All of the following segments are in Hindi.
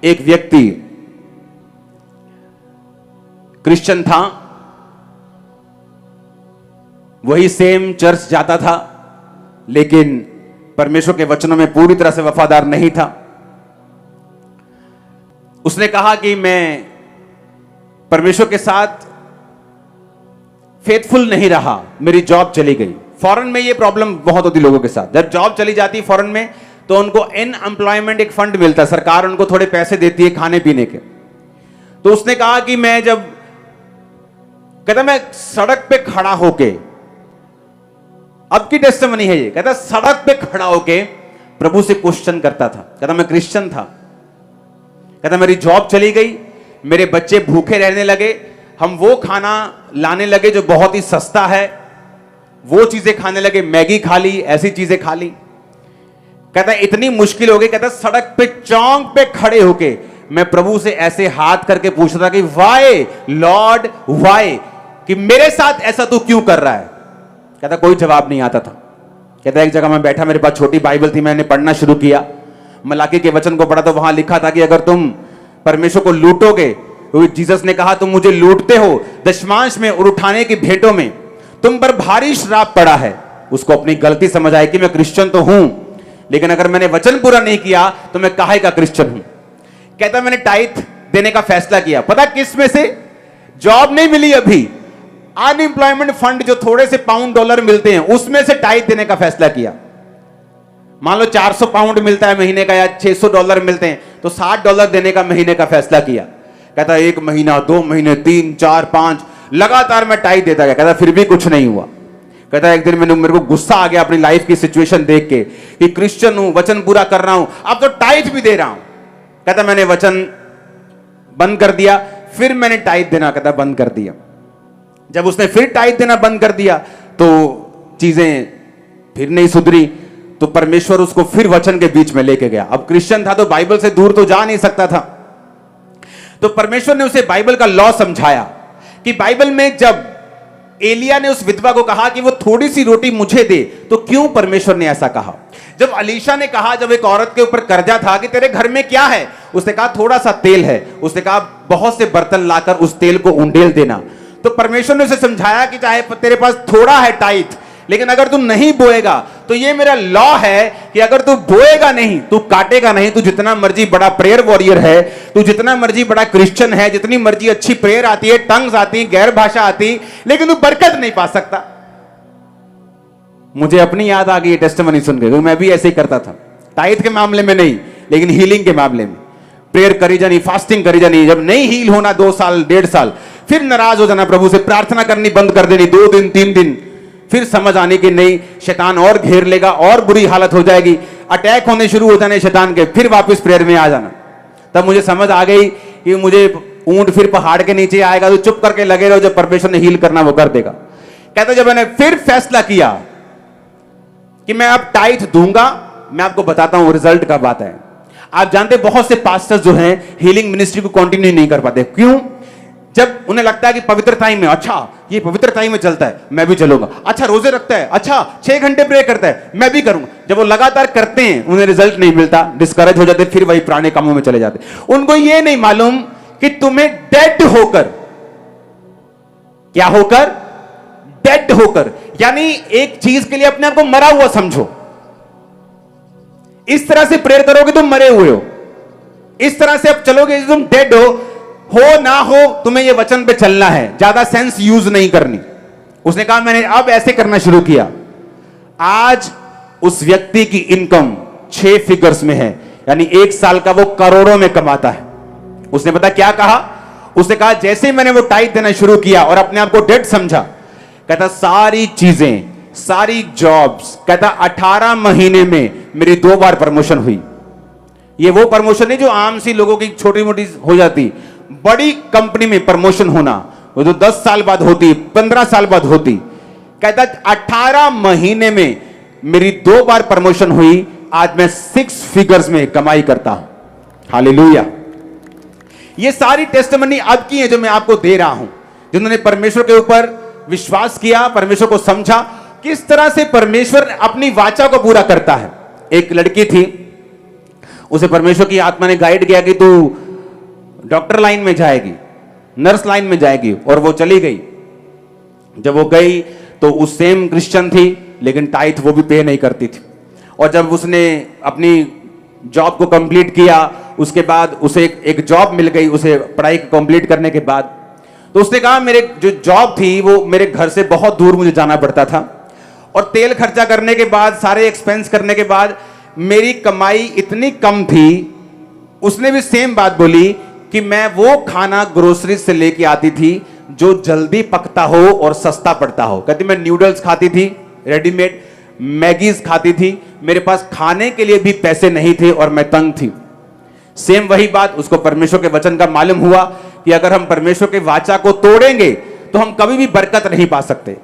एक व्यक्ति क्रिश्चियन था, वही सेम चर्च जाता था, लेकिन परमेश्वर के वचनों में पूरी तरह से वफादार नहीं था। उसने कहा कि मैं परमेश्वर के साथ फेथफुल नहीं रहा, मेरी जॉब चली गई। फॉरेन में ये प्रॉब्लम बहुत होती लोगों के साथ, जब जॉब चली जाती है फॉरेन में तो उनको अनएम्प्लॉयमेंट एक फंड मिलता है, सरकार उनको थोड़े पैसे देती है खाने पीने के। तो उसने कहा कि मैं जब कहता मैं सड़क पे खड़ा होके, अब की टेस्टिमनी है ये, कहता सड़क पे खड़ा होके प्रभु से क्वेश्चन करता था। कहता मैं क्रिश्चियन था, कहता मेरी जॉब चली गई, मेरे बच्चे भूखे रहने लगे, हम वो खाना लाने लगे जो बहुत ही सस्ता है, वो चीजें खाने लगे, मैगी खा ली, ऐसी चीजें खा ली। कहता इतनी मुश्किल हो गई, कहता सड़क पे चौंक पे खड़े होके मैं प्रभु से ऐसे हाथ करके पूछता था कि वाई लॉर्ड वाई, कि मेरे साथ ऐसा तू क्यों कर रहा है। कहता कोई जवाब नहीं आता था। कहता एक जगह मैं बैठा, मेरे पास छोटी बाइबल थी, मैंने पढ़ना शुरू किया, मलाकी के वचन को पढ़ा तो वहां लिखा था कि अगर तुम परमेश्वर को लूटोगे, तो जीसस ने कहा तुम मुझे लूटते हो, दशमांश में और उठाने की भेंटों में तुम पर भारी श्राप पड़ा है। उसको अपनी गलती समझ आई कि मैं क्रिश्चियन तो हूं, लेकिन अगर मैंने वचन पूरा नहीं किया तो मैं काहे का क्रिश्चियन हूं। कहता मैंने टाइथ देने का फैसला किया। पता किस में से? जॉब नहीं मिली अभी, अनएम्प्लॉयमेंट फंड जो थोड़े से पाउंड डॉलर मिलते हैं उसमें से टाइथ देने का फैसला किया। मान लो 400 पाउंड मिलता है महीने का या 600 डॉलर मिलते हैं, तो $60 देने का महीने का फैसला किया। कहता 1 महीना, 2 महीने, 3, 4, 5 लगातार मैं टाइथ देता गया। कहता फिर भी कुछ नहीं हुआ। कहता एक दिन मेरे को गुस्सा आ गया अपनी लाइफ की सिचुएशन देख के कि क्रिश्चियन हूं, वचन पूरा कर रहा हूं, अब तो टाइथ भी दे रहा हूं। कहता मैंने वचन बंद कर दिया, फिर मैंने टाइथ देना कहता बंद कर दिया। जब उसने फिर टाइथ देना बंद कर दिया तो चीजें फिर नहीं सुधरी, तो परमेश्वर उसको फिर वचन के बीच में लेके गया। अब क्रिश्चियन था तो बाइबल से दूर तो जा नहीं सकता था, तो परमेश्वर ने उसे बाइबल का लॉ समझाया कि बाइबल में जब एलिया ने उस विधवा को कहा कि वो थोड़ी सी रोटी मुझे दे, तो क्यों परमेश्वर ने ऐसा कहा। जब अलीशा ने कहा, जब एक औरत के ऊपर कर्जा था, कि तेरे घर में क्या है, उसने कहा थोड़ा सा तेल है, उसने कहा बहुत से बर्तन लाकर उस तेल को उंडेल देना। तो परमेश्वर ने उसे समझाया कि चाहे तेरे पास थोड़ा है टाइथ, लेकिन अगर तू नहीं बोएगा तो ये मेरा लॉ है कि अगर तू बोएगा नहीं, तू काटेगा नहीं, तू जितना मर्जी बड़ा प्रेयर वॉरियर है, तू जितना मर्जी बड़ा क्रिश्चियन है, जितनी मर्जी अच्छी प्रेयर आती है, टंग्स आती, गैर भाषा आती, लेकिन तू बरकत नहीं पा सकता। मुझे अपनी याद आ गई टेस्टिमनी सुन के, मैं भी ऐसे ही करता था, टाइथ के मामले में नहीं लेकिन हीलिंग के मामले में। प्रेयर करी जानी, फास्टिंग करी जानी, जब नहीं हील होना 2 साल 1.5 साल, फिर नाराज हो जाना प्रभु से, प्रार्थना करनी बंद कर देनी 2 दिन 3 दिन, फिर समझ आने की नहीं, शैतान और घेर लेगा और बुरी हालत हो जाएगी, अटैक होने शुरू हो जाने शैतान के, फिर वापस प्रेयर में आ जाना। तब मुझे समझ आ गई कि मुझे ऊंट फिर पहाड़ के नीचे आएगा, तो चुप करके लगे रहो, जब परमेश्वर ने हील करना वो कर देगा। कहता जब मैंने फिर फैसला किया कि मैं अब टाइथ दूंगा, मैं आपको बताता हूं रिजल्ट कब आता है। आप जानते बहुत से पास्टर्स जो हैं हीलिंग मिनिस्ट्री को कंटिन्यू नहीं कर पाते। क्यों? जब उन्हें लगता है कि पवित्र टाइम में, अच्छा ये पवित्र टाइम में चलता है, मैं भी चलूंगा, अच्छा रोजे रखता है, अच्छा 6 घंटे प्रे करता है, मैं भी करूंगा। जब वो लगातार करते हैं उन्हें रिजल्ट नहीं मिलता, डिस्करेज हो जाते, फिर वही पुराने कामों में चले जाते। उनको ये नहीं मालूम कि तुम्हें डेड होकर, क्या होकर? डेड होकर, यानी एक चीज के लिए अपने आप को मरा हुआ समझो। इस तरह से प्रेयर करोगे तुम मरे हुए हो, इस तरह से अब चलोगे तुम डेड हो ना हो, तुम्हें यह वचन पे चलना है, ज्यादा सेंस यूज नहीं करनी। उसने कहा मैंने अब ऐसे करना शुरू किया। आज उस व्यक्ति की इनकम 6 फिगर्स में है, यानी 1 साल का वो करोड़ों में कमाता है। उसने पता क्या कहा? उसने कहा जैसे ही मैंने वो टाइथ देना शुरू किया और अपने आप को डेड समझा, कहता सारी चीजें, सारी जॉब्स, कहता 18 महीने में मेरी 2 बार प्रमोशन हुई। ये वो प्रमोशन नहीं जो आम सी लोगों की छोटी मोटी हो जाती, बड़ी कंपनी में प्रमोशन होना वो तो 10 साल बाद होती, 15 साल बाद होती। कहता 18 महीने में मेरी 2 बार प्रमोशन हुई, आज मैं 6 फिगर्स में कमाई करता हूं। हालेलुया। ये सारी टेस्टिमनी अब की है जो मैं आपको दे रहा हूं, जिन्होंने परमेश्वर के ऊपर विश्वास किया, परमेश्वर को समझा, किस तरह से परमेश्वर अपनी वाचा को पूरा करता है। एक लड़की थी, उसे परमेश्वर की आत्मा ने गाइड किया कि तू डॉक्टर लाइन में जाएगी, नर्स लाइन में जाएगी, और वो चली गई। जब वो गई तो उस सेम क्रिश्चियन थी, लेकिन टाइथ वो भी पे नहीं करती थी। और जब उसने अपनी जॉब को कंप्लीट किया, उसके बाद उसे एक जॉब मिल गई, उसे पढ़ाई कंप्लीट करने के बाद। तो उसने कहा मेरे जो जॉब थी वो मेरे घर से बहुत दूर मुझे जाना पड़ता था, और तेल खर्चा करने के बाद, सारे एक्सपेंस करने के बाद मेरी कमाई इतनी कम थी। उसने भी सेम बात बोली कि मैं वो खाना ग्रोसरी से लेके आती थी जो जल्दी पकता हो और सस्ता पड़ता हो। कहती मैं नूडल्स खाती थी, रेडीमेड मैगीज खाती थी, मेरे पास खाने के लिए भी पैसे नहीं थे और मैं तंग थी। सेम वही बात उसको परमेश्वर के वचन का मालूम हुआ कि अगर हम परमेश्वर के वाचा को तोड़ेंगे तो हम कभी भी बरकत नहीं पा सकते।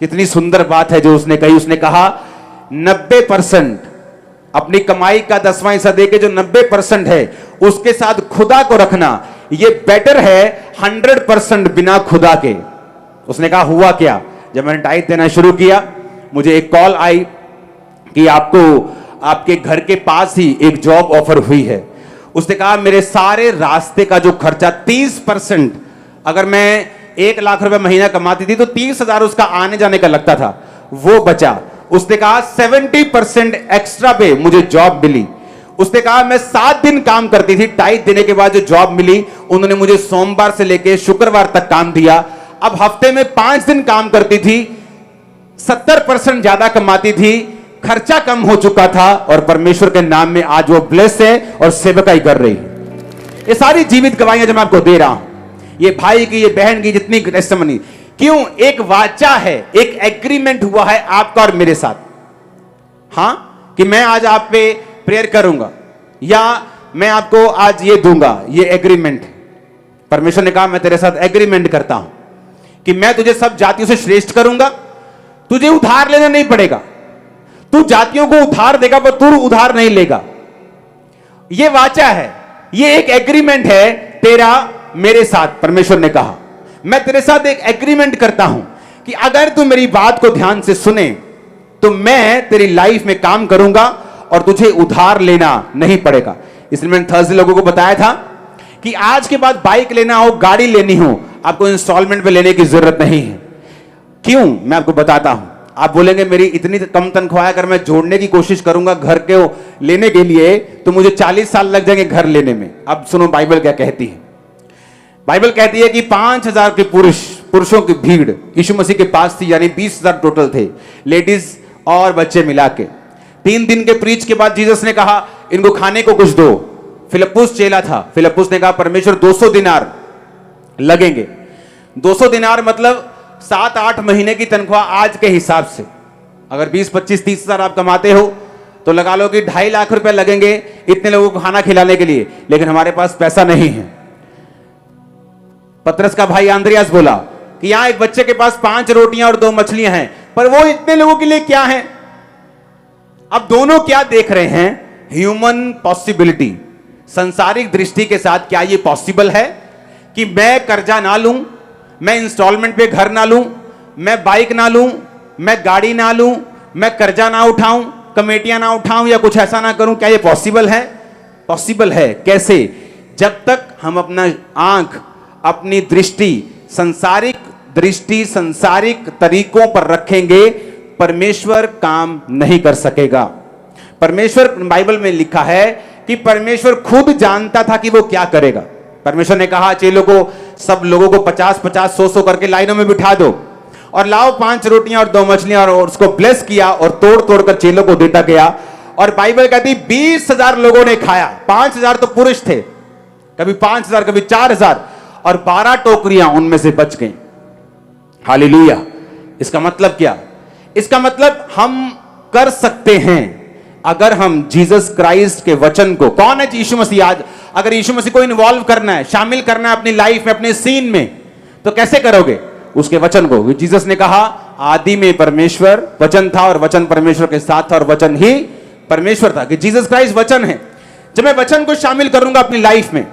कितनी सुंदर बात है जो उसने कही। उसने कहा 90% अपनी कमाई का 10वां हिस्सा देके जो 90% है उसके साथ खुदा को रखना, ये बेटर है 100% बिना खुदा के। उसने कहा हुआ क्या, जब मैंने टाइथ देना शुरू किया, मुझे एक कॉल आई कि आपको आपके घर के पास ही एक जॉब ऑफर हुई है। उसने कहा मेरे सारे रास्ते का जो खर्चा 30%, अगर मैं 1 लाख रुपए महीना कमाती थी तो 30,000 उसका आने जाने का लगता था, वो बचा। उसने कहा 70% एक्स्ट्रा पे मुझे जॉब मिली। उसने कहा मैं 7 दिन काम करती थी, टाइथ देने के बाद जो जॉब मिली उन्होंने मुझे सोमवार से लेकर शुक्रवार तक काम दिया। अब हफ्ते में 5 दिन काम करती थी, 70% ज्यादा कमाती थी, खर्चा कम हो चुका था, और परमेश्वर के नाम में आज वो ब्लेस है और सेवकाई कर रही है। ये सारी जीवित गवाहियां जो मैं आपको दे रहा हूं, ये भाई की, ये बहन की जितनी टेस्टिमनी, क्यों? एक वाचा है, एक एग्रीमेंट हुआ है आपका और मेरे साथ। हां, कि मैं आज आप पे प्रेयर करूंगा या मैं आपको आज ये दूंगा, ये एग्रीमेंट है। परमेश्वर ने कहा मैं तेरे साथ एग्रीमेंट करता हूं कि मैं तुझे सब जातियों से श्रेष्ठ करूंगा, तुझे उधार लेना नहीं पड़ेगा, तू जातियों को उधार देगा पर तू उधार नहीं लेगा। यह वाचा है, यह एक एग्रीमेंट है तेरा मेरे साथ। परमेश्वर ने कहा मैं तेरे साथ एक एग्रीमेंट करता हूं कि अगर तू मेरी बात को ध्यान से सुने तो मैं तेरी लाइफ में काम करूंगा और तुझे उधार लेना नहीं पड़ेगा। इसलिए मैंने थर्सडे लोगों को बताया था कि आज के बाद बाइक लेना हो, गाड़ी लेनी हो, आपको इंस्टॉलमेंट पे लेने की जरूरत नहीं है। क्यों? मैं आपको बताता हूं। आप बोलेंगे मेरी इतनी कम तनख्वाह है, अगर मैं जोड़ने की कोशिश करूंगा घर के लेने के लिए तो मुझे 40 साल लग जाएंगे घर लेने में। अब सुनो बाइबल क्या कहती है। बाइबल कहती है कि 5,000 के पुरुषों की भीड़ यीशु मसीह के पास थी, यानी 20,000 टोटल थे, लेडीज और बच्चे मिला के। 3 दिन के प्रीच के बाद जीसस ने कहा इनको खाने को कुछ दो। फिलिप्पुस चेला था, फिलिप्पुस ने कहा परमेश्वर 200 दिनार लगेंगे। 200 दिनार मतलब 7-8 महीने की तनख्वाह आज के हिसाब से। अगर 20, 25, 30 हजार आप कमाते हो तो लगा लो कि 2.5 लाख रुपए लगेंगे इतने लोगों को खाना खिलाने के लिए, लेकिन हमारे पास पैसा नहीं है। पतरस का भाई आंद्रियास बोला कि यहां एक बच्चे के पास 5 रोटियां और 2 मछलियां हैं, पर वो इतने लोगों के लिए क्या है? अब दोनों क्या देख रहे हैं? ह्यूमन पॉसिबिलिटी, संसारिक दृष्टि के साथ क्या ये पॉसिबल है कि मैं कर्जा ना लूं, मैं इंस्टॉलमेंट पे घर ना लूं, मैं बाइक ना लूं, मैं गाड़ी ना लूं, मैं कर्जा ना उठाऊं, कमेटियां ना उठाऊं या कुछ ऐसा ना करूं? क्या ये पॉसिबल है? पॉसिबल है। कैसे? जब तक हम अपना आंख, अपनी दृष्टि संसारिक तरीकों पर रखेंगे, परमेश्वर काम नहीं कर सकेगा। परमेश्वर, बाइबल में लिखा है कि परमेश्वर खुद जानता था कि वो क्या करेगा। परमेश्वर ने कहा चेलों को, सब लोगों को 50-50, 100-100 करके लाइनों में बिठा दो और लाओ 5 रोटियां और 2 मछलियां, और उसको ब्लेस किया और तोड़ तोड़ कर चेलों को देता गया। और बाइबल कहती 20,000 लोगों ने खाया। 5,000 तो पुरुष थे, कभी 5,000 कभी 4,000, और 12 टोकरियां उनमें से बच गई। हालेलुया। इसका मतलब क्या? इसका मतलब हम कर सकते हैं अगर हम जीसस क्राइस्ट के वचन को, कौन है यीशु मसीह? आज अगर यीशु मसीह को इन्वॉल्व करना है, शामिल करना है अपनी लाइफ में, अपने सीन में, तो कैसे करोगे? उसके वचन को। जीसस ने कहा आदि में परमेश्वर वचन था और वचन परमेश्वर के साथ था और वचन ही परमेश्वर था, कि जीसस क्राइस्ट वचन है। जब मैं वचन को शामिल करूंगा अपनी लाइफ में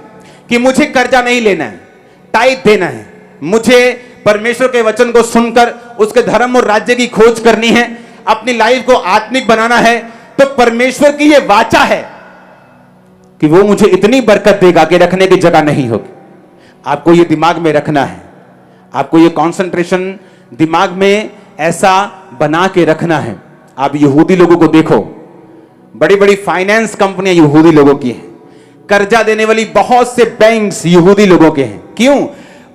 कि मुझे कर्जा नहीं लेना है, टाइथ देना है, मुझे परमेश्वर के वचन को सुनकर उसके धर्म और राज्य की खोज करनी है, अपनी लाइफ को आत्मिक बनाना है, तो परमेश्वर की यह वाचा है कि वो मुझे इतनी बरकत देगा कि रखने की जगह नहीं होगी। आपको ये दिमाग में रखना है, आपको ये कंसंट्रेशन दिमाग में ऐसा बना के रखना है। आप यहूदी लोगों को देखो, बड़ी बड़ी फाइनेंस कंपनियां यहूदी लोगों की हैं, कर्जा देने वाली बहुत से बैंक्स यहूदी लोगों के हैं। क्यों?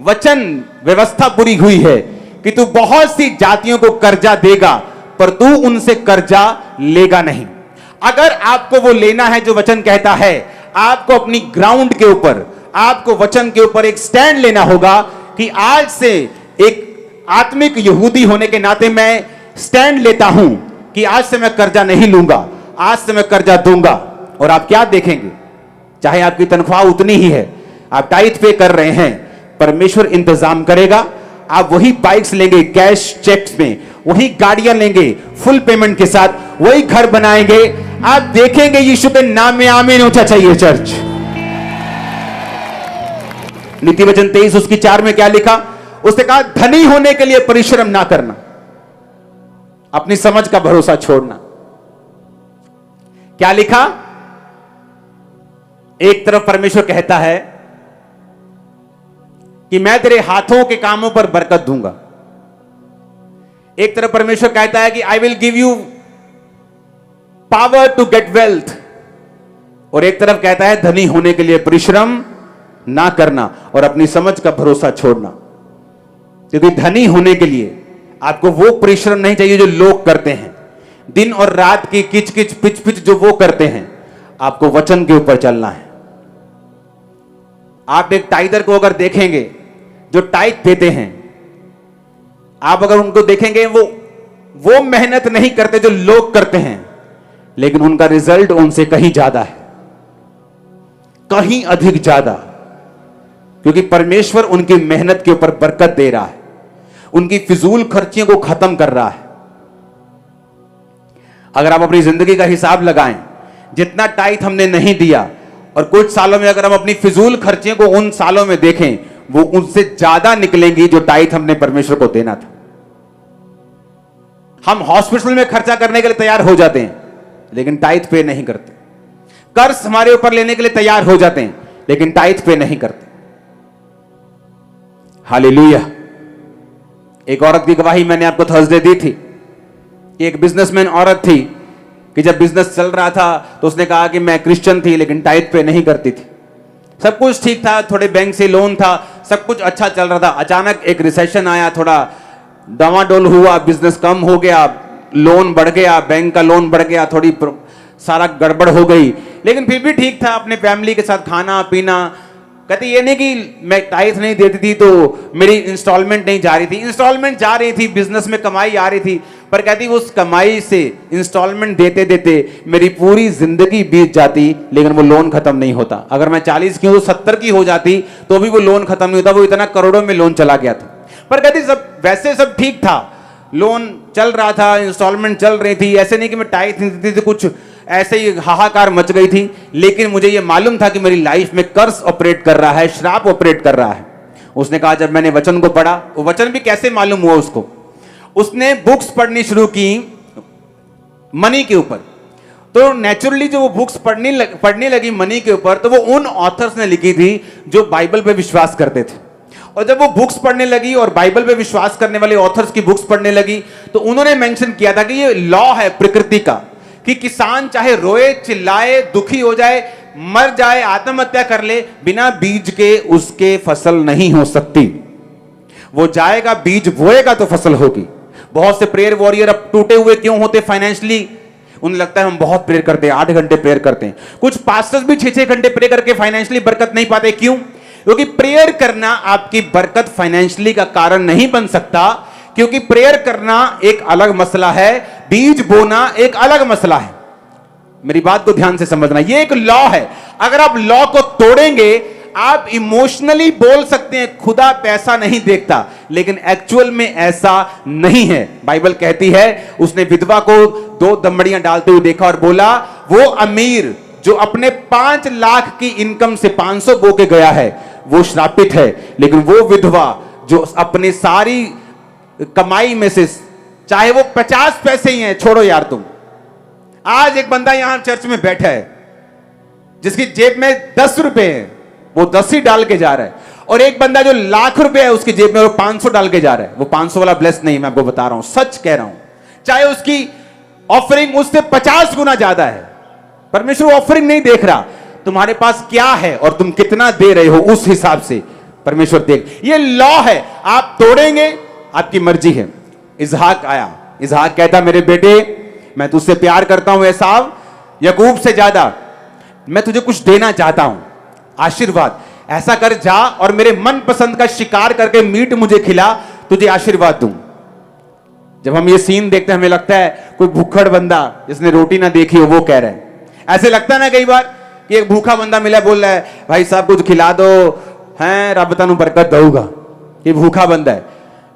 वचन व्यवस्था पूरी हुई है कि तू बहुत सी जातियों को कर्जा देगा पर तू उनसे कर्जा लेगा नहीं। अगर आपको वो लेना है जो वचन कहता है, आपको अपनी ग्राउंड के ऊपर, आपको वचन के ऊपर एक स्टैंड लेना होगा कि आज से एक आत्मिक यहूदी होने के नाते मैं स्टैंड लेता हूं कि आज से मैं कर्जा नहीं लूंगा, आज से मैं कर्जा दूंगा। और आप क्या देखेंगे, चाहे आपकी तनख्वाह उतनी ही है, आप टाइट पे कर रहे हैं, परमेश्वर इंतजाम करेगा। आप वही बाइक्स लेंगे कैश चेक्स में, वही गाड़ियां लेंगे फुल पेमेंट के साथ, वही घर बनाएंगे। आप देखेंगे यीशु के नाम में आमीन ऊंचा चाहिए चर्च। नीति वचन 23 उसकी 4 में क्या लिखा? उसने कहा धनी होने के लिए परिश्रम ना करना, अपनी समझ का भरोसा छोड़ना। क्या लिखा? एक तरफ परमेश्वर कहता है कि मैं तेरे हाथों के कामों पर बरकत दूंगा, एक तरफ परमेश्वर कहता है कि I will give you power to get wealth, और एक तरफ कहता है धनी होने के लिए परिश्रम ना करना और अपनी समझ का भरोसा छोड़ना। क्योंकि धनी होने के लिए आपको वो परिश्रम नहीं चाहिए जो लोग करते हैं, दिन और रात की किच किच पिच पिच जो वो करते हैं। आपको वचन के ऊपर चलना है। आप एक टाइगर को अगर देखेंगे जो टाइट देते हैं, आप अगर उनको देखेंगे वो मेहनत नहीं करते जो लोग करते हैं, लेकिन उनका रिजल्ट उनसे कहीं ज्यादा है, कहीं अधिक ज्यादा, क्योंकि परमेश्वर उनकी मेहनत के ऊपर बरकत दे रहा है, उनकी फिजूल खर्चियों को खत्म कर रहा है। अगर आप अपनी जिंदगी का हिसाब लगाएं, जितना टाइट हमने नहीं दिया और कुछ सालों में अगर हम अपनी फिजूल खर्चियों को उन सालों में देखें, वो उनसे ज्यादा निकलेंगी जो टाइट हमने परमेश्वर को देना था। हम हॉस्पिटल में खर्चा करने के लिए तैयार हो जाते हैं, लेकिन टाइट पे नहीं करते। कर्ज हमारे ऊपर लेने के लिए तैयार हो जाते हैं, लेकिन टाइट पे नहीं करते। हालेलुया। एक औरत की गवाही मैंने आपको थर्सडे दी थी। एक बिजनेसमैन औरत थी कि जब बिजनेस चल रहा था तो उसने कहा कि मैं क्रिश्चियन थी लेकिन टाइट पे नहीं करती थी। सब कुछ ठीक था, थोड़े बैंक से लोन था, सब कुछ अच्छा चल रहा था। अचानक एक रिसेशन आया, थोड़ा डामाडोल हुआ, बिजनेस कम हो गया, लोन बढ़ गया, बैंक का लोन बढ़ गया, थोड़ी सारा गड़बड़ हो गई, लेकिन फिर भी ठीक था। अपने फैमिली के साथ खाना पीना, कहती ये नहीं कि मैं टाइट नहीं देती थी तो मेरी इंस्टॉलमेंट नहीं जा रही थी, इंस्टॉलमेंट जा रही थी, बिजनेस में कमाई आ रही थी, पर कहती उस कमाई से इंस्टॉलमेंट देते देते मेरी पूरी जिंदगी बीत जाती, लेकिन वो लोन खत्म नहीं होता। अगर मैं 40 की हूं 70 की हो जाती तो भी वो लोन खत्म नहीं होता। वो इतना करोड़ों में लोन चला गया था। पर कहती सब वैसे सब ठीक था, लोन चल रहा था, इंस्टॉलमेंट चल रही थी, ऐसे नहीं कि मैं टाइट नहीं देती थी, कुछ ऐसे ही हाहाकार मच गई थी, लेकिन मुझे ये मालूम था कि मेरी लाइफ में कर्ज ऑपरेट कर रहा है, श्राप ऑपरेट कर रहा है। उसने कहा जब मैंने वचन को पढ़ा, वो वचन भी कैसे मालूम हुआ उसको, उसने बुक्स पढ़नी शुरू की मनी के ऊपर। तो नेचुरली जो वो बुक्स पढ़ने लगी मनी के ऊपर, तो वो उन ऑथर्स ने लिखी थी जो बाइबल पे विश्वास करते थे। और जब वो बुक्स पढ़ने लगी और बाइबल पे विश्वास करने वाले ऑथर्स की बुक्स पढ़ने लगी, तो उन्होंने मेंशन किया था कि ये लॉ है प्रकृति का कि किसान चाहे रोए चिल्लाए, दुखी हो जाए, मर जाए, आत्महत्या कर ले, बिना बीज के उसके फसल नहीं हो सकती। वो जाएगा, बीज बोएगा तो फसल होगी। बहुत से प्रेयर वॉरियर अब टूटे हुए क्यों होते फाइनेंशियली? उन्हें लगता है हम बहुत प्रेयर करते हैं, 8 घंटे प्रेयर करते हैं। कुछ पास्टर्स भी 6-6 घंटे प्रेयर करके फाइनेंशियली बरकत नहीं पाते। क्यों? क्योंकि प्रेयर करना आपकी बरकत फाइनेंशियली का कारण नहीं बन सकता, क्योंकि प्रेयर करना एक अलग मसला है, बीज बोना एक अलग मसला है। मेरी बात को ध्यान से समझना, यह एक लॉ है। अगर आप लॉ को तोड़ेंगे, आप इमोशनली बोल सकते हैं खुदा पैसा नहीं देखता, लेकिन एक्चुअल में ऐसा नहीं है। बाइबल कहती है उसने विधवा को 2 दमड़ियां डालते हुए देखा और बोला वो अमीर जो अपने 5 लाख की इनकम से 500 बो के गया है वो श्रापित है, लेकिन वो विधवा जो अपनी सारी कमाई में से चाहे वो 50 पैसे ही हैं, छोड़ो यार तुम। आज एक बंदा यहां चर्च में बैठा है जिसकी जेब में 10 रुपए है वो 10 ही डाल के जा रहा है, और एक बंदा जो लाख रुपए है उसकी जेब में वो 500 डाल के जा रहा है, वो 500 वाला ब्लेस नहीं, मैं आपको बता रहा हूं, सच कह रहा हूं। चाहे उसकी ऑफरिंग उससे 50 गुना ज्यादा है, परमेश्वर ऑफरिंग नहीं देख रहा, तुम्हारे पास क्या है और तुम कितना दे रहे हो, उस हिसाब से परमेश्वर देख। ये लॉ है, आप तोड़ेंगे आपकी मर्जी है। इसहाक आया, इसहाक कहता मेरे बेटे मैं तुझसे प्यार करता हूं एसाव, याकूब से ज्यादा, मैं तुझे कुछ देना चाहता हूं, आशीर्वाद। ऐसा कर जा और मेरे मन पसंद का शिकार करके मीट मुझे खिला, तुझे आशीर्वाद दूं। जब हम ये सीन देखते हैं हमें लगता है कोई भूखड़ बंदा जिसने रोटी ना देखी हो वो कह रहा है। ऐसे लगता है ना कई बार कि एक भूखा बंदा मिला, बोल रहा है भाई साहब कुछ खिला दो, हैं रब तनु बरकत दूंगा। ये भूखा बंदा है।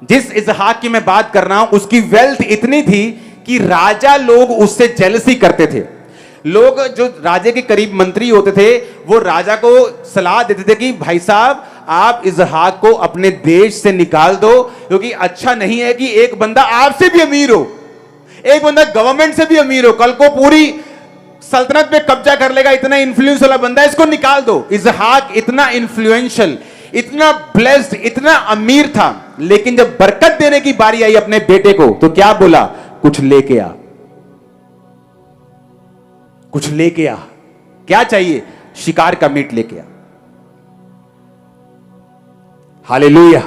जिस इसहाक की मैं बात कर रहा हूं उसकी वेल्थ इतनी थी कि राजा लोग उससे जेलसी करते थे। लोग जो राजे के करीब मंत्री होते थे वो राजा को सलाह देते थे कि भाई साहब आप इसहाक को अपने देश से निकाल दो, क्योंकि अच्छा नहीं है कि एक बंदा आपसे भी अमीर हो, एक बंदा गवर्नमेंट से भी अमीर हो, कल को पूरी सल्तनत पे कब्जा कर लेगा, इतना इन्फ्लुएंस वाला बंदा है, इसको निकाल दो। इसहाक इतना इन्फ्लुएंशियल, इतना ब्लेस्ड, इतना अमीर था, लेकिन जब बरकत देने की बारी आई अपने बेटे को तो क्या बोला, कुछ लेके आ, कुछ लेके आ। क्या चाहिए, शिकार का मीट लेके आ। हालेलुया।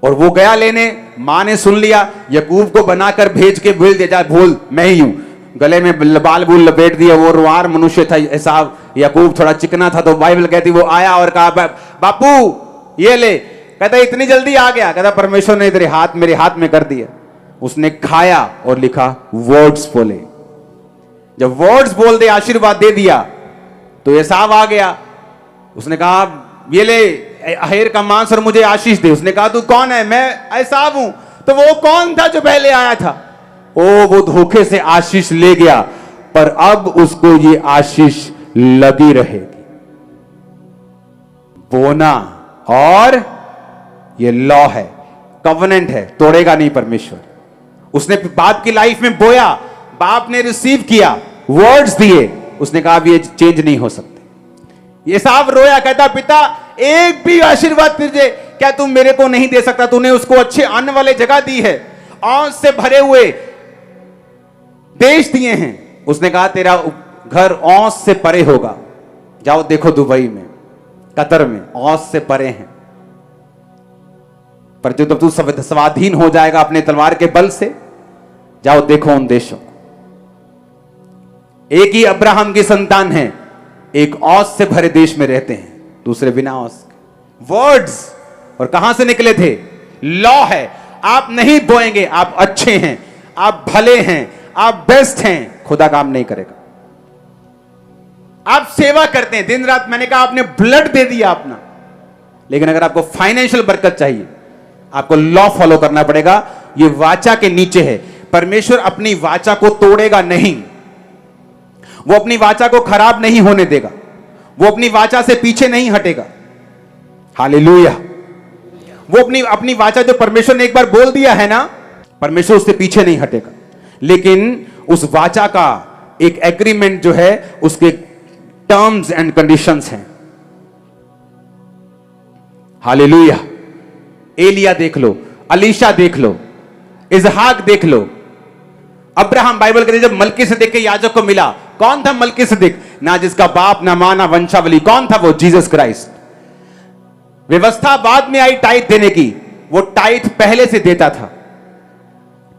और वो गया लेने, मां ने सुन लिया, याकूब को बनाकर भेज के बोल दे जा, बोल मैं ही हूं, गले में बाल बूल लपेट दिया। वो रुआर मनुष्य था एसाव, याकूब थोड़ा चिकना था, तो बाइबल कहती वो आया और कहा बापू ये ले। कहता इतनी जल्दी आ गया? कहता परमेश्वर ने तेरे हाथ मेरे हाथ में कर दिया। उसने खाया और लिखा वर्ड्स बोले। जब वर्ड्स बोल दे, आशीर्वाद दे दिया, तो एसाव आ गया। उसने कहा ये ले अहेर का मांस और मुझे आशीष दे। उसने कहा तू कौन है? मैं एसाव हूं। तो वो कौन था जो पहले आया था? वो धोखे से आशीष ले गया, पर अब उसको ये आशीष लगी रहेगी। बोना, और ये लॉ है, कवनेंट है, तोड़ेगा नहीं परमेश्वर। उसने बाप की लाइफ में बोया, बाप ने रिसीव किया, वर्ड्स दिए, उसने कहा अब ये चेंज नहीं हो सकते। एसाव रोया, कहता पिता एक भी आशीर्वाद तुझे, क्या तुम मेरे को नहीं दे सकता? तूने उसको अच्छे अन्न वाले जगह दी है, औंस से भरे हुए देश दिए हैं। उसने कहा तेरा घर औंस से परे होगा, जाओ देखो दुबई में, कतर में औंस से परे हैं। पर जब तू स्वाधीन हो जाएगा अपने तलवार के बल से, जाओ देखो उन देशों को। एक ही अब्राहम की संतान है, एक औंस से भरे देश में रहते हैं, दूसरे बिना औंस के। वर्ड्स, और कहां से निकले थे? लॉ है। आप नहीं बोएंगे, आप अच्छे हैं, आप भले हैं, आप बेस्ट हैं, खुदा काम नहीं करेगा। आप सेवा करते हैं दिन रात, मैंने कहा आपने ब्लड दे दिया अपना, लेकिन अगर आपको फाइनेंशियल बरकत चाहिए, आपको लॉ फॉलो करना पड़ेगा। ये वाचा के नीचे है। परमेश्वर अपनी वाचा को तोड़ेगा नहीं, वो अपनी वाचा को खराब नहीं होने देगा, वो अपनी वाचा से पीछे नहीं हटेगा। हालेलुया। वो अपनी वाचा जो परमेश्वर ने एक बार बोल दिया है ना, परमेश्वर उससे पीछे नहीं हटेगा, लेकिन उस वाचा का एक एग्रीमेंट जो है, उसके टर्म्स एंड कंडीशंस हैं। हालेलुया। एलिया देख लो, अलीशा देख लो, इसहाक देख लो, अब्राहम। बाइबल कहते जब मलकीसेदेक के याजक को मिला, कौन था मलकीसेदेक? ना जिसका बाप ना मां ना वंशावली, कौन था वो? Jesus Christ. व्यवस्था बाद में आई टाइथ देने की, वो टाइथ पहले से देता था।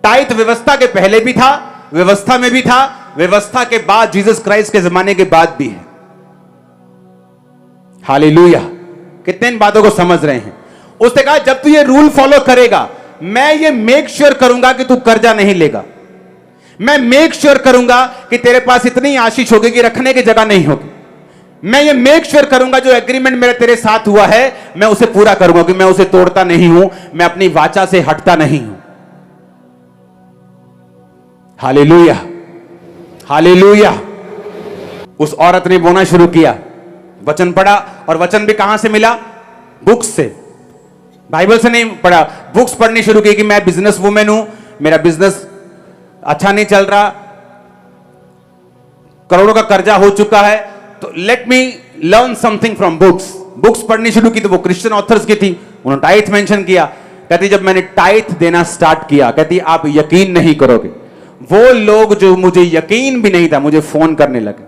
टाइथ व्यवस्था के पहले भी था, व्यवस्था में भी था, व्यवस्था के बाद जीसस क्राइस्ट के जमाने के बाद भी है। हालेलुया। कितने इन बातों को समझ रहे हैं? उसने कहा जब तू ये रूल फॉलो करेगा, मैं ये मेक श्योर करूंगा कि तू कर्जा नहीं लेगा, मैं मेक श्योर करूंगा कि तेरे पास इतनी आशीष होगी कि रखने की जगह नहीं होगी, मैं ये मेक श्योर करूंगा जो एग्रीमेंट मेरे तेरे साथ हुआ है मैं उसे पूरा करूंगा, कि मैं उसे तोड़ता नहीं हूं, मैं अपनी वाचा से हटता नहीं हूं। Hallelujah, hallelujah. उस औरत ने बोना शुरू किया, वचन पढ़ा, और वचन भी कहां से मिला? बुक्स से, बाइबल से नहीं पढ़ा। बुक्स पढ़नी शुरू की कि मैं बिजनेस वुमेन हूं, मेरा बिजनेस अच्छा नहीं चल रहा, करोड़ों का कर्जा हो चुका है, तो let me learn something from books. Books पढ़नी शुरू की तो वो क्रिश्चियन ऑथर्स की थी, उन्होंने टाइथ मेंशन किया। कहती जब मैंने टाइथ देना स्टार्ट किया, कहती आप यकीन नहीं करोगे, वो लोग जो मुझे यकीन भी नहीं था मुझे फोन करने लगे,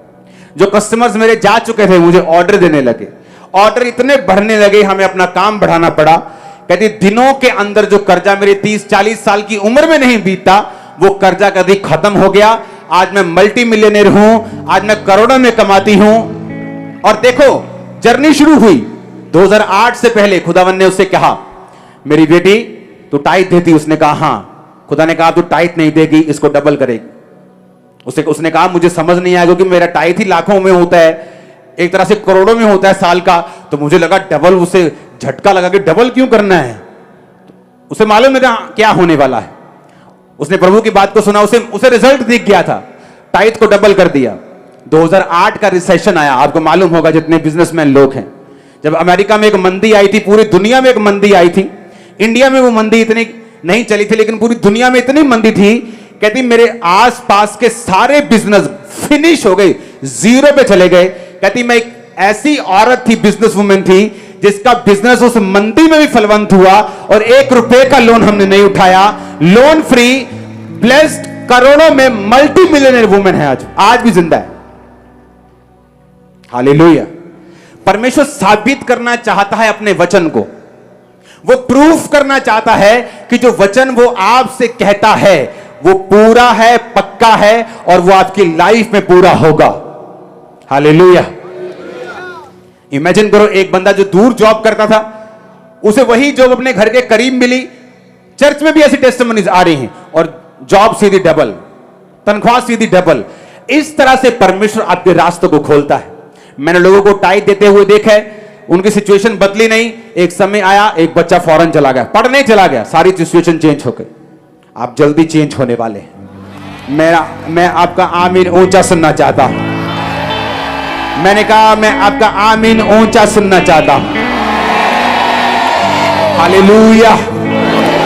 जो कस्टमर्स मेरे जा चुके थे मुझे ऑर्डर देने लगे, ऑर्डर इतने बढ़ने लगे, हमें अपना काम बढ़ाना पड़ा। कहती दिनों के अंदर जो कर्जा मेरे 30-40 साल की उम्र में नहीं बीता, वो कर्जा कभी खत्म हो गया। आज मैं मल्टी मिलियनर हूं, आज मैं करोड़ों में कमाती हूं। और देखो जर्नी शुरू हुई 2008 से पहले। खुदावन ने उससे कहा मेरी बेटी तू टाइट देती, उसने कहा हां। खुदा ने कहा तू टाइट नहीं देगी, इसको डबल करेगी। उसने कहा मुझे समझ नहीं आया क्योंकि मेरा टाइट ही लाखों में होता है, एक तरह से करोड़ों में होता है साल का, तो मुझे लगा डबल, उसे झटका लगा कि डबल क्यों करना है। उसे मालूम है क्या होने वाला है। उसने प्रभु की बात को सुना, उसे रिजल्ट दिख गया था, टाइट को डबल कर दिया। 2008 का रिसेशन आया, आपको मालूम होगा जितने बिजनेसमैन लोग हैं, जब अमेरिका में एक मंदी आई थी, पूरी दुनिया में एक मंदी आई थी, इंडिया में वो मंदी इतनी नहीं चली थी लेकिन पूरी दुनिया में इतनी मंदी थी। कहती मेरे आसपास के सारे बिजनेस फिनिश हो गए, जीरो पे चले गए। कहती मैं एक ऐसी औरत थी, बिजनेस वुमेन थी, जिसका बिजनेस उस मंदी में भी फलवंत हुआ और 1 रुपए का लोन हमने नहीं उठाया, लोन फ्री, ब्लेस्ड, करोड़ों में मल्टी मिलियनर वुमेन है, आज भी जिंदा है। हालेलुया। परमेश्वर साबित करना चाहता है अपने वचन को, वो प्रूफ करना चाहता है कि जो वचन वो आपसे कहता है वो पूरा है, पक्का है और वो आपकी लाइफ में पूरा होगा। हालेलुया। इमेजिन करो एक बंदा जो दूर जॉब करता था, उसे वही जॉब अपने घर के करीब मिली। चर्च में भी ऐसी टेस्टिमनीज आ रही हैं और जॉब सीधी डबल, तनख्वाह सीधी डबल। इस तरह से परमेश्वर आपके रास्तों को खोलता है। मैंने लोगों को टाइट देते हुए देखा है, उनकी सिचुएशन बदली नहीं। एक समय आया, एक बच्चा फॉरेन चला गया, पढ़ने चला गया, सारी सिचुएशन चेंज हो गई। आप जल्दी चेंज होने वाले हैं। मैं आपका आमीन ऊंचा सुनना चाहता हूं। मैंने कहा मैं आपका आमीन ऊंचा सुनना चाहता हूं। Hallelujah,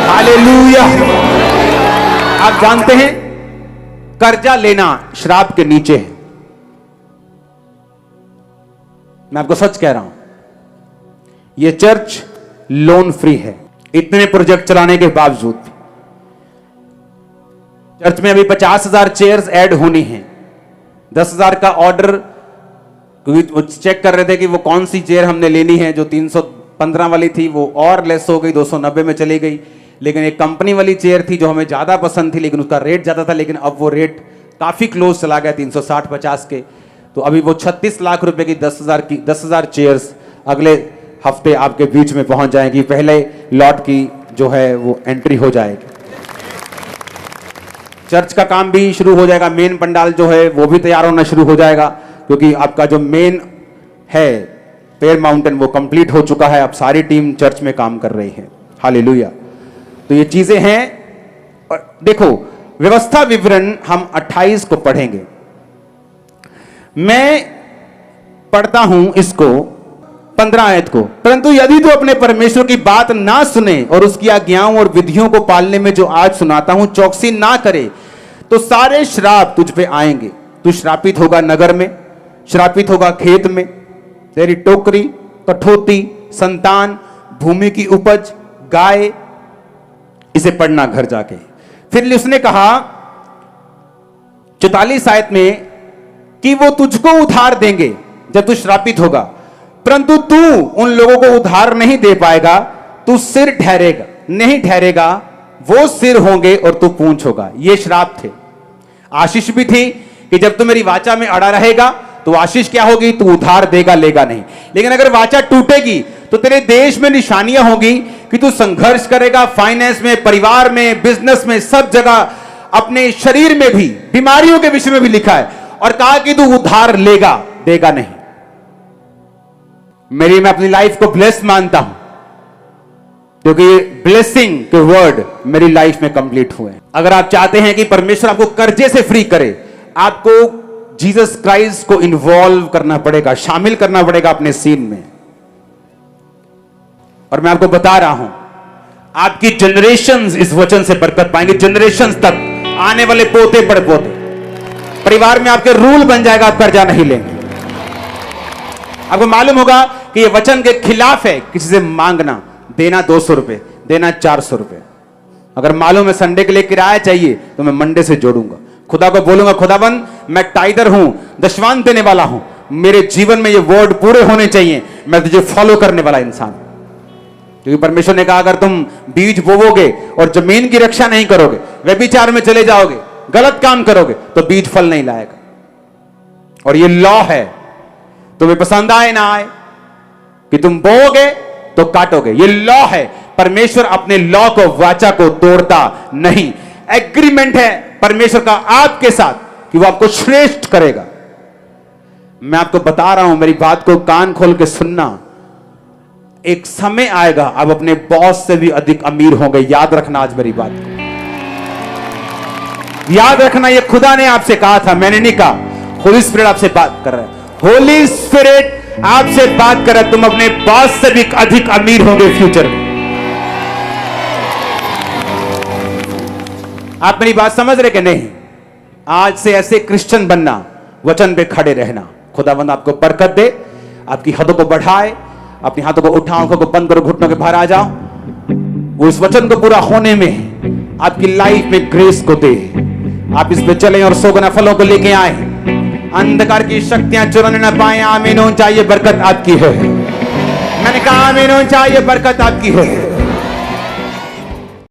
hallelujah. आप जानते हैं कर्जा लेना श्राप के नीचे है। मैं आपको सच कह रहा हूं, यह चर्च लोन फ्री है, इतने प्रोजेक्ट चलाने के बावजूद। चर्च में अभी 50,000 चेयर्स ऐड होनी हैं। 10,000 का ऑर्डर, क्योंकि चेक कर रहे थे कि वो कौन सी चेयर हमने लेनी है। जो 315 वाली थी वो और लेस हो गई, 290 में चली गई। लेकिन एक कंपनी वाली चेयर थी जो हमें ज़्यादा पसंद थी, लेकिन उसका रेट ज़्यादा था, लेकिन अब वो रेट काफ़ी क्लोज चला गया 360-50 के। तो अभी वो 36 लाख रुपए की 10,000 चेयर्स अगले हफ्ते आपके बीच में पहुंच जाएंगी। पहले लॉट की जो है वो एंट्री हो जाएगी। चर्च का काम भी शुरू हो जाएगा, मेन पंडाल जो है वो भी तैयार होना शुरू हो जाएगा, क्योंकि आपका जो मेन है पेयर माउंटेन वो कंप्लीट हो चुका है। अब सारी टीम चर्च में काम कर रही है। हालेलुया। तो ये चीजें हैं। और देखो व्यवस्था विवरण हम 28 को पढ़ेंगे। मैं पढ़ता हूं इसको 15 आयत को। परंतु यदि तू अपने परमेश्वर की बात ना सुने और उसकी आज्ञाओं और विधियों को पालने में जो आज सुनाता हूं चौकसी ना करे, तो सारे श्राप तुझ पे आएंगे। तू श्रापित होगा नगर में, श्रापित होगा खेत में, तेरी टोकरी, कठौती, संतान, भूमि की उपज, गाय। इसे पढ़ना घर जाके। फिर उसने कहा 44 आयत में कि वो तुझको उधार देंगे जब तू श्रापित होगा, परंतु तू उन लोगों को उधार नहीं दे पाएगा। तू सिर ठहरेगा नहीं ठहरेगा, वो सिर होंगे और तू पूंछ होगा। ये श्राप थे। आशीष भी थी कि जब तू मेरी वाचा में अड़ा रहेगा तो आशीष क्या होगी, तू उधार देगा लेगा नहीं। लेकिन अगर वाचा टूटेगी तो तेरे देश में निशानियां होगी कि तू संघर्ष करेगा, फाइनेंस में, परिवार में, बिजनेस में, सब जगह। अपने शरीर में भी बीमारियों के विषय में भी लिखा है और कहा कि तू उधार लेगा देगा नहीं। मैं अपनी लाइफ को ब्लेस मानता हूं क्योंकि ये ब्लेसिंग के वर्ड मेरी लाइफ में कंप्लीट हुए। अगर आप चाहते हैं कि परमेश्वर आपको कर्जे से फ्री करे, आपको जीसस क्राइस्ट को इन्वॉल्व करना पड़ेगा, शामिल करना पड़ेगा अपने सीन में। और मैं आपको बता रहा हूं, आपकी जनरेशंस इस वचन से बरकत पाएंगे। जनरेशंस तक, आने वाले पोते पड़पोते, परिवार में आपके रूल बन जाएगा, आप कर्जा नहीं लेंगे। आपको मालूम होगा कि ये वचन के खिलाफ है किसी से मांगना, देना 200 रुपए, देना 400 रुपए। अगर मालूम है संडे के लिए किराया चाहिए तो मैं मंडे से जोड़ूंगा, खुदा को बोलूंगा खुदाबंद मैं टाइडर हूं, दशवान देने वाला हूं, मेरे जीवन में ये वर्ड पूरे होने चाहिए, मैं तुझे फॉलो करने वाला इंसान। क्योंकि परमेश्वर ने कहा अगर तुम बीज बोवोगे और जमीन की रक्षा नहीं करोगे, व्यभिचार में चले जाओगे, गलत काम करोगे, तो बीज फल नहीं लाएगा। और ये लॉ है, तुम्हें पसंद आए ना आए, कि तुम बोओगे तो काटोगे, ये लॉ है। परमेश्वर अपने लॉ को, वाचा को तोड़ता नहीं। एग्रीमेंट है परमेश्वर का आपके साथ कि वो आपको श्रेष्ठ करेगा। मैं आपको बता रहा हूं, मेरी बात को कान खोल के सुनना। एक समय आएगा आप अपने बॉस से भी अधिक अमीर होंगे, याद रखना आज मेरी बात को, याद रखना। ये खुदा ने आपसे कहा था, मैंने नहीं कहा। होली स्पिरिट आपसे बात कर रहा है, होली स्पिरिट आपसे बात कर रहा है, तुम अपने बॉस से भी अधिक अमीर होंगे फ्यूचर में। आप मेरी बात समझ रहे कि नहीं? आज से ऐसे क्रिश्चियन बनना, वचन पे खड़े रहना। खुदावंद आपको बरकत दे, आपकी हदों को बढ़ाए। अपनी हाथों को उठाओ, आंखों को बंद करो, घुटनों के बाहर आ जाओ। वो इस वचन को पूरा होने में आपकी लाइफ में ग्रेस को दे। आप इस पे चलें और सोगना फलों को लेके आए, अंधकार की शक्तियां चुराने ना पाए। आमीन। चाहिए बरकत आपकी है, मैंने कहा आमीन। चाहिए बरकत आपकी है।